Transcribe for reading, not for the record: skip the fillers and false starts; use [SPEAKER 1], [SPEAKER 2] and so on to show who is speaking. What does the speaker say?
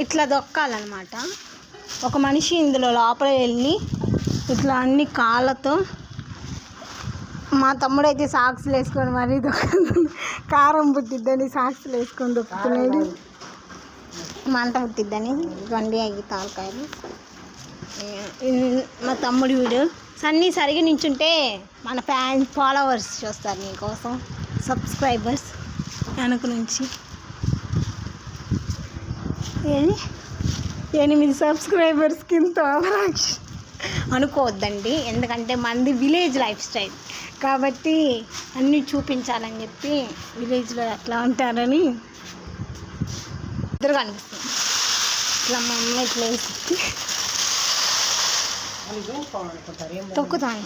[SPEAKER 1] ఇట్లా దొక్కాలన్నమాట. ఒక మనిషి ఇందులో లోపల వెళ్ళి ఇట్లా అన్ని కాళ్ళతో, మా తమ్ముడైతే సాక్స్లు వేసుకొని మరీ కారం పుట్టిద్దని సాక్స్లు వేసుకొని దొక్కుతున్నాడు. మంట పుట్టిద్దని. ఇవన్నీ అయ్యి తాలకాయలు. మా తమ్ముడి వీడియో సన్నీ సరిగా నించుంటే మన ఫాలోవర్స్ చూస్తారు నీకోసం, సబ్స్క్రైబర్స్ వెనక నుంచి. 8 సబ్స్క్రైబర్స్కి ఇంత అనుకోవద్దండి, ఎందుకంటే మనది విలేజ్ లైఫ్ స్టైల్ కాబట్టి అన్నీ చూపించాలని చెప్పి విలేజ్లో ఎట్లా ఉంటారని ఇద్దరు కనిపిస్తుంది. ఇట్లా మా అమ్మ ఇట్లా వేసి తొక్కుతాను